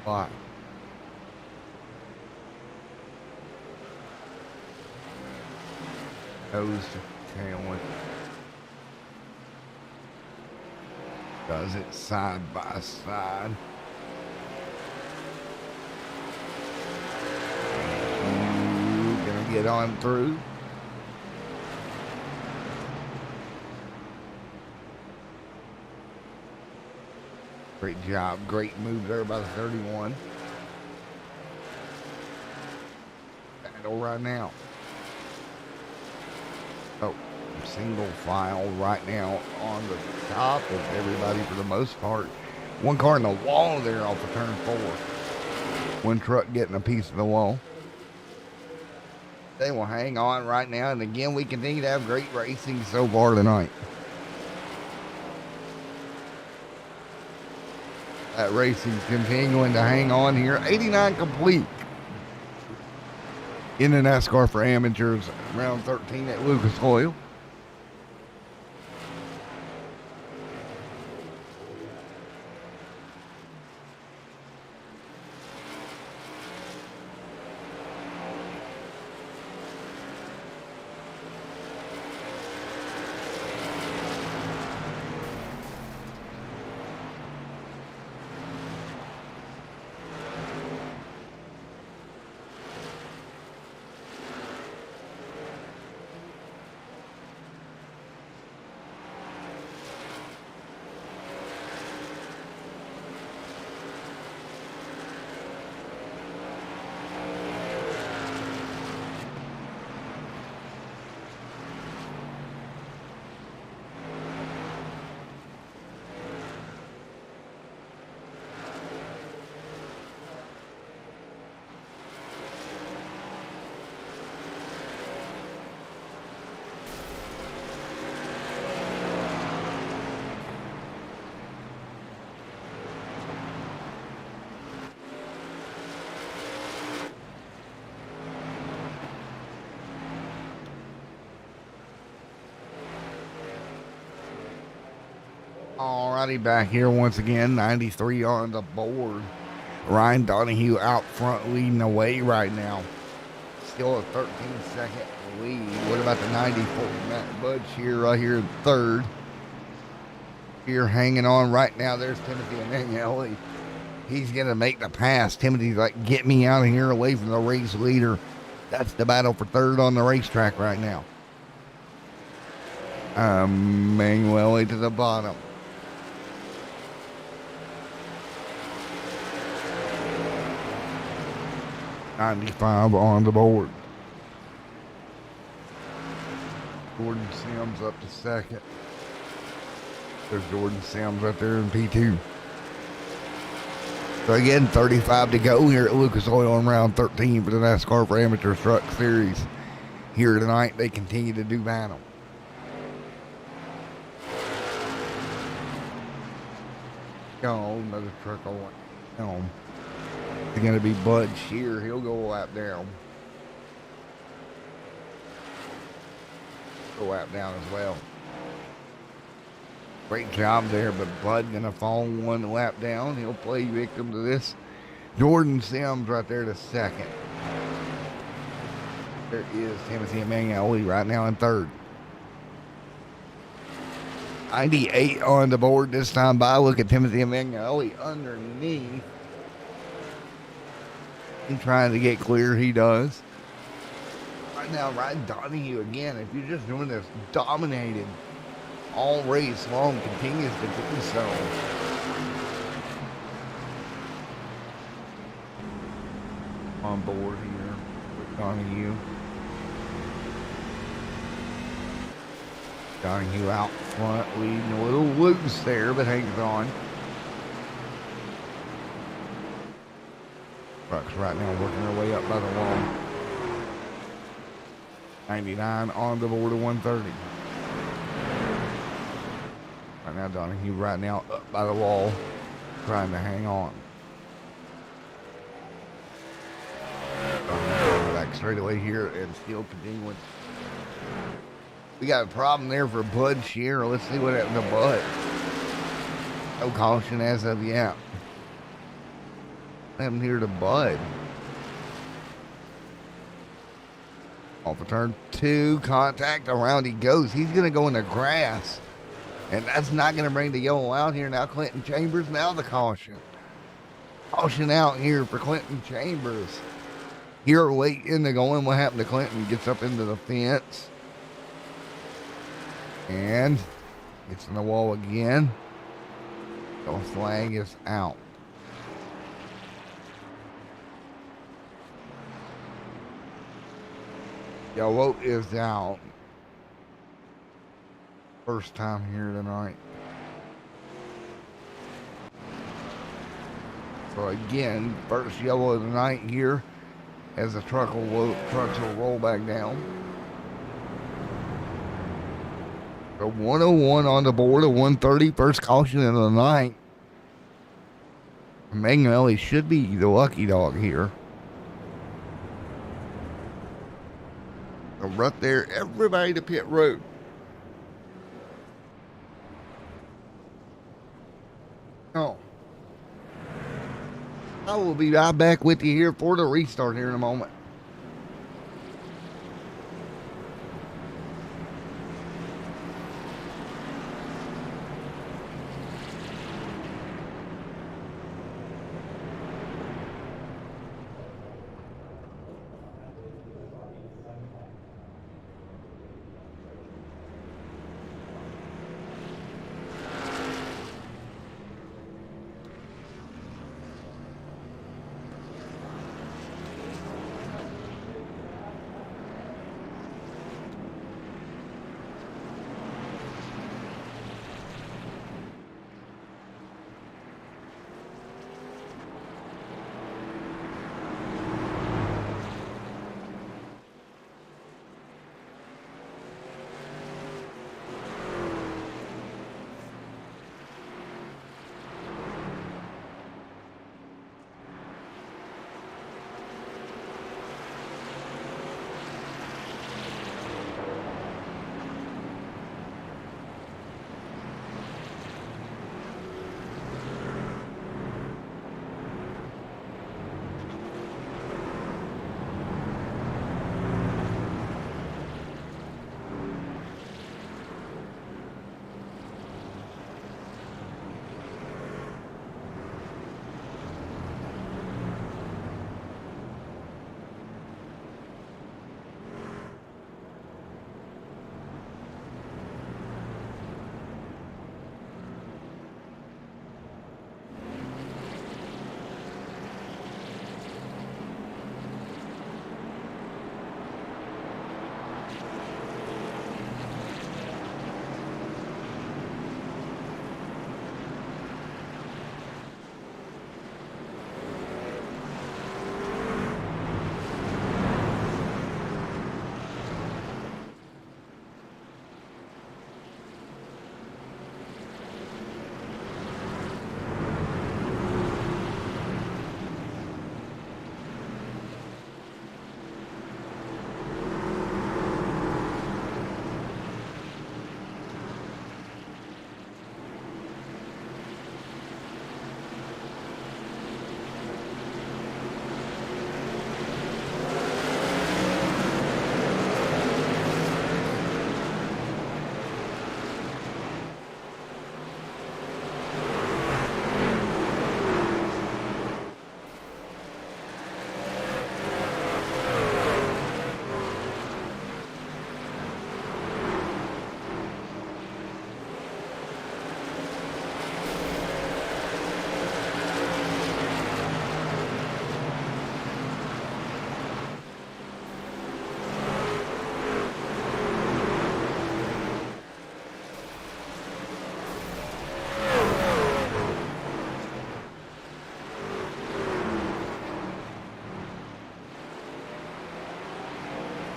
Five. Nose to tail one. Does it side by side. Gonna get on through. Great job. Great move there by the 31. Battle right now. Oh, single file right now on the top of everybody for the most part. One car in the wall there off of turn 4. One truck getting a piece of the wall. They will hang on right now. And again, we continue to have great racing so far tonight. That racing's continuing to hang on here. 89 complete in the NASCAR for amateurs, round 13 at Lucas Oil. Alrighty, back here once again, 93 on the board. Ryan Donahue out front leading the way right now. Still a 13-second lead. What about the 94? Matt Budge here, right here in third. Here hanging on right now. There's Timothy Emanuele. He's going to make the pass. Timothy's like, get me out of here away from the race leader. That's the battle for third on the racetrack right now. Emanuele to the bottom. .95 on the board. Jordan Sims up to second. There's Jordan Sims right there in P2. So again, 35 to go here at Lucas Oil in round 13 for the NASCAR for Amateur Truck Series. Here tonight, they continue to do battle. Oh, another truck on. It's going to be Bud Shear. He'll go a lap down. Go a lap down as well. Great job there, but Bud going to fall one lap down. He'll play victim to this. Jordan Sims right there to second. There is Timothy Emanuele right now in third. 98 on the board this time by. Look at Timothy Emanuele underneath. He's trying to get clear. He does. Right now, Ryan Donahue again. If you're just doing this, dominated all race long, continues to do so. On board here with Donahue. Donahue out front, leading a little loose there, but hangs on. Trucks right now working their way up by the wall. 99 on the board of 130. Right now, Donahue right now up by the wall, trying to hang on. Back straight away here and still continuing. We got a problem there for Bud Shear. Let's see what happened to Bud. No caution as of yet. What happened here to Bud? Off of turn 2, contact, around he goes. He's going to go in the grass. And that's not going to bring the yellow out here. Now Clinton Chambers, now the caution. Caution out here for Clinton Chambers. Here late in the going, what happened to Clinton? Gets up into the fence. And gets in the wall again. The flag is out. Yellow is out. First time here tonight. So again, first yellow of the night here as the trucks will roll back down. So 101 on the board of 130, first caution of the night. Emanuele should be the lucky dog here. So right there, everybody to pit road. Oh. I will be right back with you here for the restart here in a moment.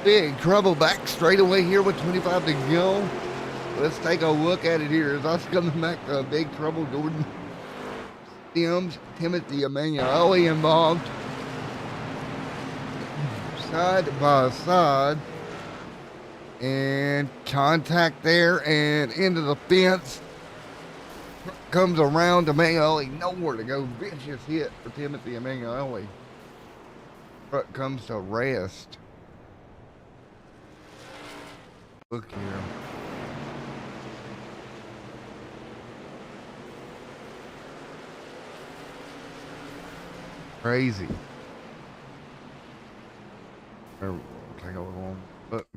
Big trouble back straight away here with 25 to go. Let's take a look at it here. As us coming back to big trouble, Jordan Sims, Timothy Emanuele involved. Side by side. And contact there and into the fence. Comes around Emanuele. Nowhere to go. Vicious hit for Timothy Emanuele. Truck comes to rest. Look here. Crazy. Take a little look.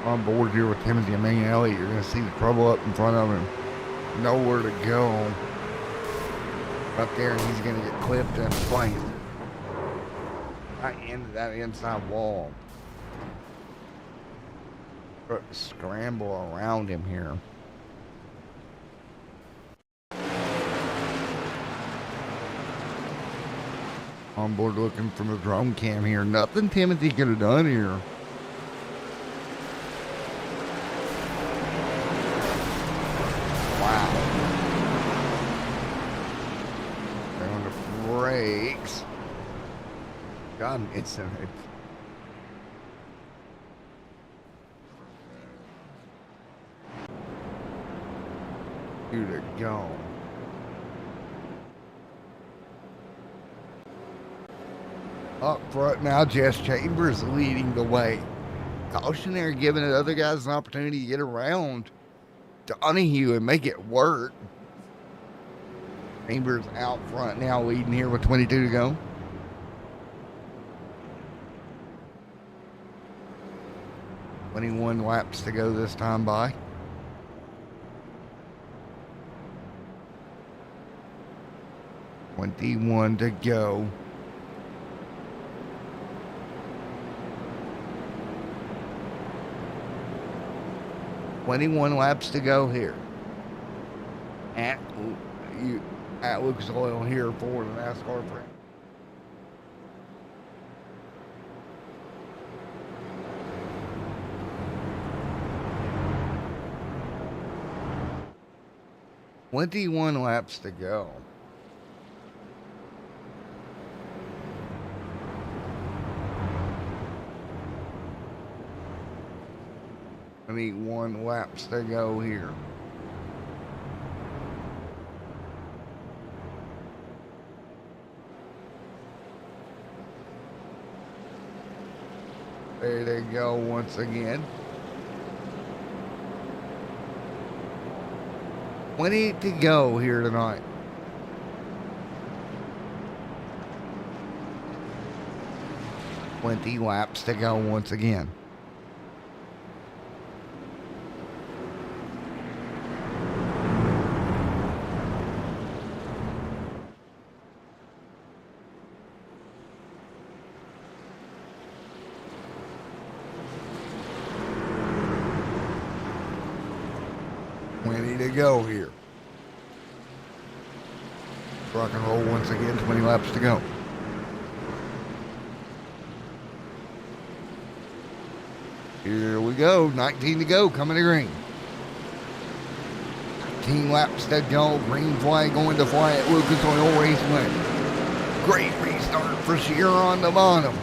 On board here with Timothy Emanuele, you're going to see the trouble up in front of him. Nowhere to go. Up there, and he's going to get clipped and slammed. Right into that inside wall. Scramble around him here. On board looking from the drone cam here. Nothing Timothy could have done here. Wow. They're on the brakes. God, it's two to go. Up front now, Jess Chambers leading the way. Caution there, giving the other guys an opportunity to get around Donahue and make it work. Chambers out front now, leading here with 22 to go. "21 laps to go this time by. "21 to go. "21 laps to go here at Lucas Oil here for the NASCAR print. "21 laps to go. "21 laps to go here. There they go once again. 20 to go here tonight. "20 laps to go once again. To go here. Rock and roll once again, 20 laps to go. Here we go, 19 to go, coming to green. 19 laps to go, green flag going to fly at Lucas Oil Raceway. Great restart for Shear on the bottom.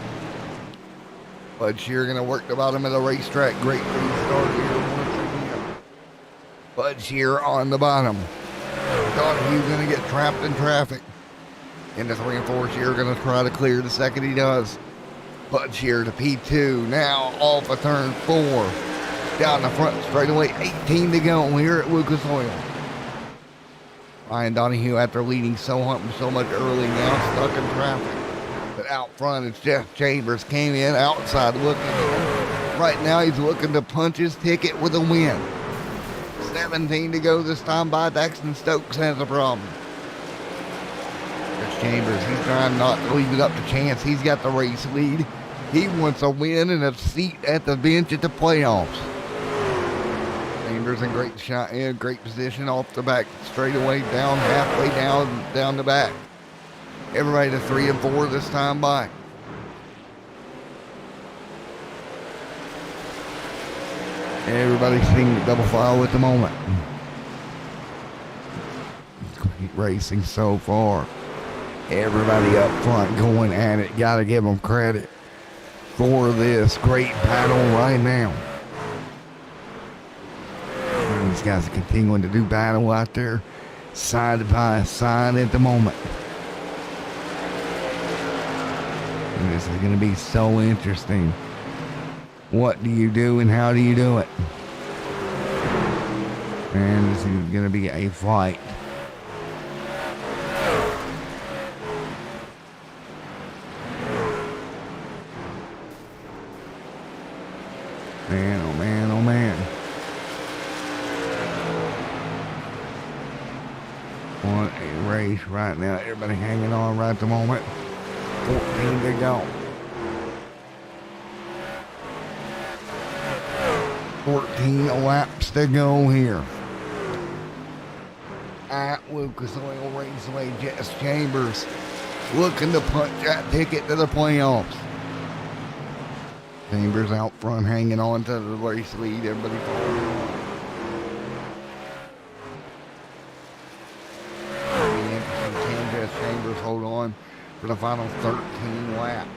Bud Shear going to work the bottom of the racetrack. Great restart here once again. Bud Shear on the bottom. Donahue going to get trapped in traffic. Into 3 and 4, Shear going to try to clear the second he does. Bud Shear to P2. Now off of turn 4. Down the front straightaway. 18 to go here at Lucas Oil. Ryan Donahue, after leading so much early, now stuck in traffic. But out front, it's Jeff Chambers. Came in outside looking. Right now, he's looking to punch his ticket with a win. 17 to go this time by. Daxton Stokes has a problem. There's Chambers. He's trying not to leave it up to chance. He's got the race lead. He wants a win and a seat at the bench at the playoffs. Chambers in great position off the back straightaway, down halfway down the back. Everybody to 3 and 4 this time by. Everybody's seeing double file at the moment. Great racing so far. Everybody up front going at it. Got to give them credit for this great battle right now. And these guys are continuing to do battle out there side by side at the moment. And this is going to be so interesting. What do you do and how do you do it? And this is going to be a fight. Man, oh man, oh man. What a race right now. Everybody hanging on right at the moment. 14 to go. 14 laps to go here. At Lucas Oil Raceway, Jess Chambers looking to punch that ticket to the playoffs. Chambers out front hanging on to the race lead. Everybody following on. Can Jess Chambers hold on for the final 13 laps?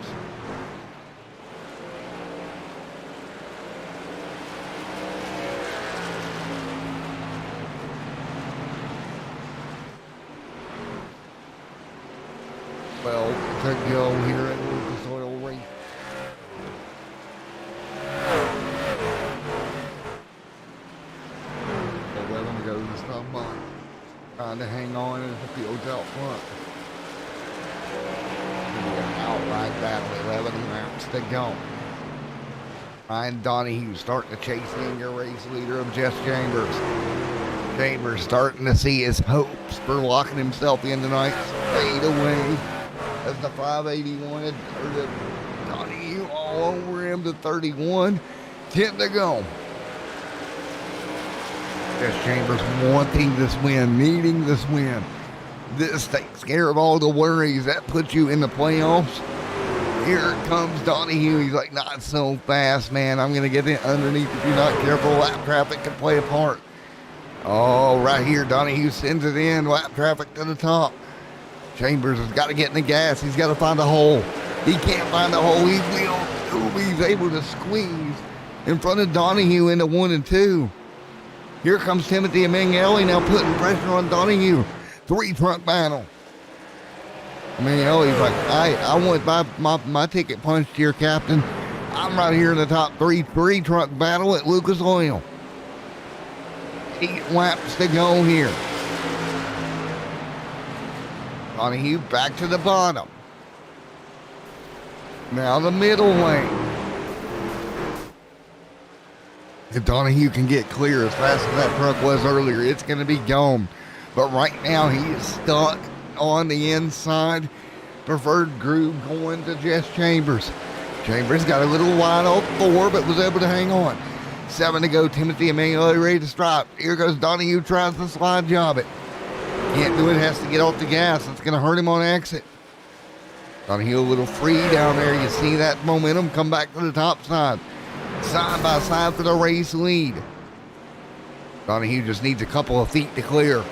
Well, to go here at Lucas Oil Race. Goes from trying to hang on as the field's out front. It'll be an outright battle, 11 laps to go. Ryan Donahue starting to chase in your race leader of Jess Chambers. Chambers starting to see his hopes for locking himself in tonight fade away as the 581 or the Donahue all over him to 31. 10 to go. Jess Chambers wanting this win, needing this win. This takes care of all the worries. That puts you in the playoffs. Here comes Donahue. He's like, not so fast, man. I'm going to get in underneath if you're not careful. Lap traffic can play a part. Oh, right here, Donahue sends it in. Lap traffic to the top. Chambers has got to get in the gas. He's got to find a hole. He can't find a hole. He will. He's able to squeeze in front of Donahue into 1 and 2. Here comes Timothy Emanuele now putting pressure on Donahue. 3-truck battle. Emanuele's like, I want my ticket punched here, Captain. I'm right here in the top 3-truck battle at Lucas Oil. 8 laps to go here. Donahue back to the bottom. Now the middle lane. If Donahue can get clear as fast as that truck was earlier, it's going to be gone. But right now, he is stuck on the inside. Preferred groove going to Jess Chambers. Chambers got a little wide off 4, but was able to hang on. 7 to go. Timothy Emanuele ready to stripe. Here goes Donahue, tries to slide job it. Can't do it, has to get off the gas. It's going to hurt him on exit. Donahue a little free down there. You see that momentum come back to the top side. Side by side for the race lead. Donahue just needs a couple of feet to clear.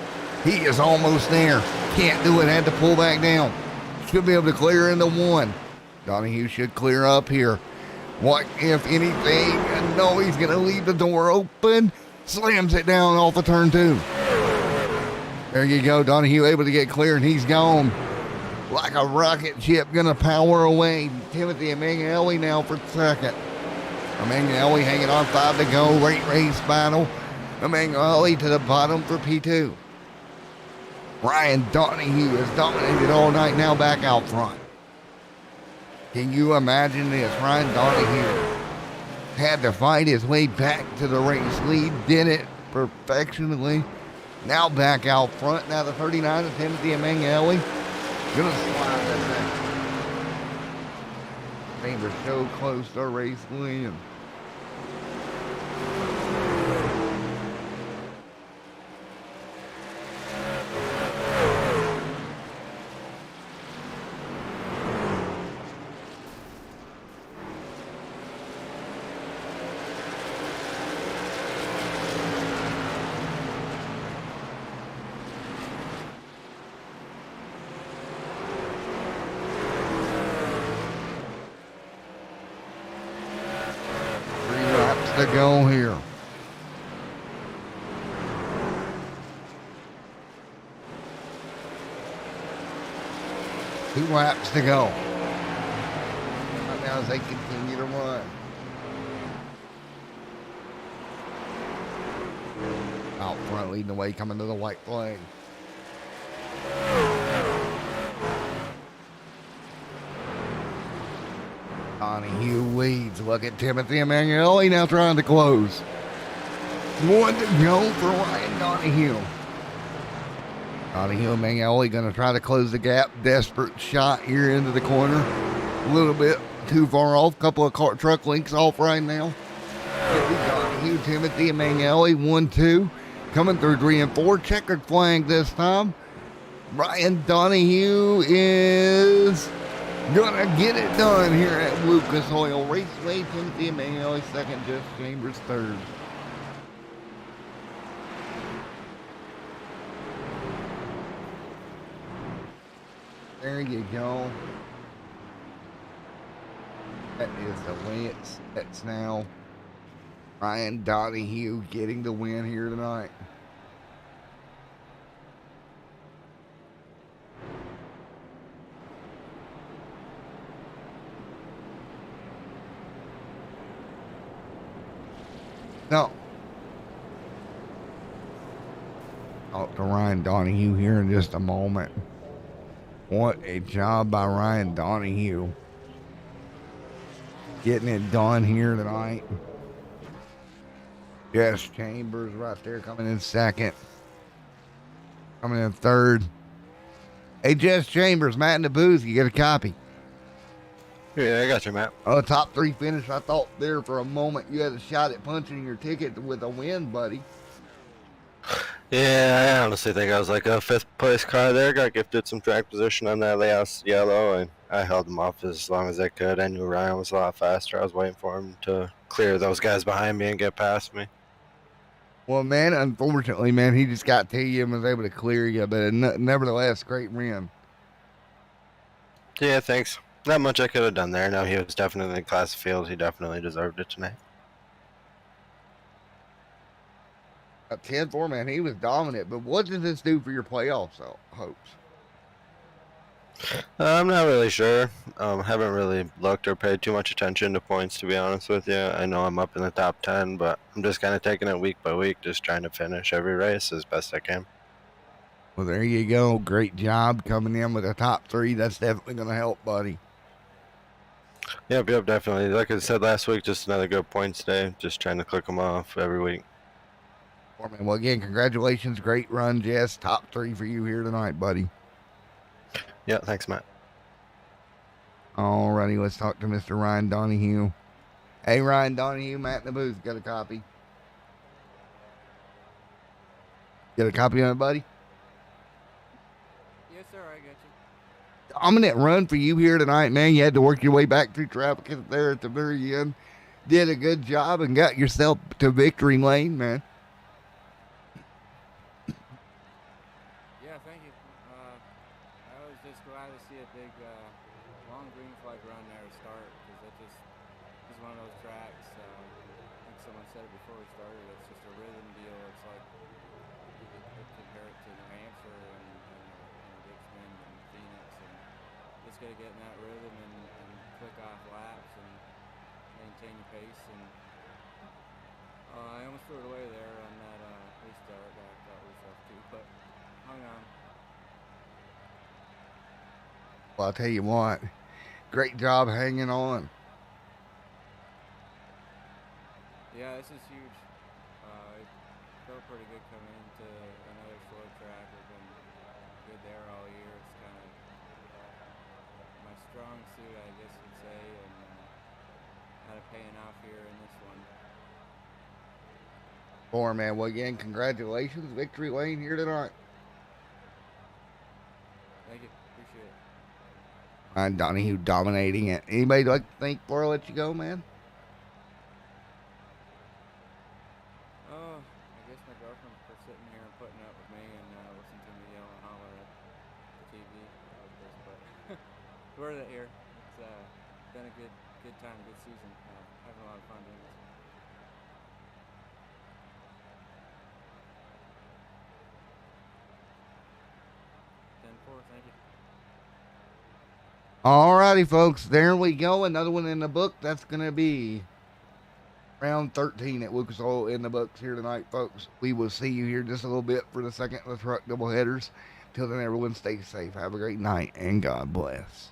He is almost there. Can't do it. Had to pull back down. Should be able to clear into 1. Donahue should clear up here. What if anything? No, he's going to leave the door open. Slams it down off of turn 2. There you go. Donahue able to get clear, and he's gone. Like a rocket ship, going to power away. Timothy Emanuele now for second. Emanuele hanging on, 5 to go. Great race battle. Emanuele to the bottom for P2. Ryan Donahue has dominated all night, now back out front. Can you imagine this? Ryan Donahue had to fight his way back to the race lead. Did it perfectionly. Now back out front. Now the 39 of Timothy Emanuele. Gonna slide that thing. Chambers so close to race win. to go here. Two laps to go. Right now as they continue to run. Out front leading the way, coming to the white flag. Donahue leads. Look at Timothy Emanuele now trying to close. One to go for Ryan Donahue. Donahue Emanuele going to try to close the gap. Desperate shot here into the corner. A little bit too far off. Couple of truck links off right now. Donahue, Timothy Emanuele, 1-2. Coming through 3 and 4. Checkered flag this time. Ryan Donahue is gonna get it done here at Lucas Oil Raceway. Timothy Emanuele second, Jeff Chambers third. There you go. That is the way it's now. Ryan Donahue getting the win here tonight. No. Talk to Ryan Donahue here in just a moment. What a job by Ryan Donahue. Getting it done here tonight. Jess Chambers right there coming in second. Coming in third. Hey, Jess Chambers, Matt in the booth, you get a copy. Yeah, I got you, Matt. Top 3 finish. I thought there for a moment you had a shot at punching your ticket with a win, buddy. Yeah, I honestly think I was like a 5th place car there. Got gifted some track position on that last yellow, and I held them off as long as I could. I knew Ryan was a lot faster. I was waiting for him to clear those guys behind me and get past me. Well, man, unfortunately, man, he just got to you and was able to clear you, but nevertheless, great win. Yeah, thanks. Not much I could have done there. No, he was definitely in the class of field. He definitely deserved it tonight. A 10-4, man, he was dominant, but what does this do for your playoffs hopes? I'm not really sure. Haven't really looked or paid too much attention to points, to be honest with you. I know I'm up in the top 10, but I'm just kind of taking it week by week, just trying to finish every race as best I can. Well, there you go. Great job coming in with a top 3. That's definitely going to help, buddy. Yep, definitely. Like I said last week, just another good points day. Just trying to click them off every week. Well, again, congratulations. Great run, Jess. Top 3 for you here tonight, buddy. Yeah, thanks, Matt. All righty, let's talk to Mr. Ryan Donahue. Hey, Ryan Donahue, Matt in the booth. Got a copy? Got a copy on it, buddy? Yes, sir, I got you. Dominant run for you here tonight, man. You had to work your way back through traffic there at the very end. Did a good job and got yourself to victory lane, man. Yeah, thank you. I was just glad to see a big long green flag run there to start because that just is one of those tracks. I think someone said it before we started. It's just a rhythm deal. It's like you could compare it to New Hampshire and Richmond and Phoenix, and just got to get in that rhythm and click off laps and maintain your pace. And I almost threw it away there on that restart. I thought it was rough too, but hung on. Well, I'll tell you what, great job hanging on. Yeah, this is huge. It felt pretty good coming into another slow track. I've been good there all year. It's kind of my strong suit, I guess you'd say, and kind of paying off here in this one. Man. Well, again, congratulations. Victory lane here tonight. Thank you. Appreciate it. Ryan Donahue dominating it. Anybody like to think before I let you go, man? Oh, I guess my girlfriend for sitting here and putting up with me and listening to me yell and holler at the TV like this, but we're here. It's been a good time, good season. Having a lot of fun doing this. Alrighty, folks. There we go. Another one in the book. That's going to be round 13 at Lucas Oil in the books here tonight, folks. We will see you here just a little bit for the second of the truck double headers. Till then, everyone stay safe. Have a great night, and God bless.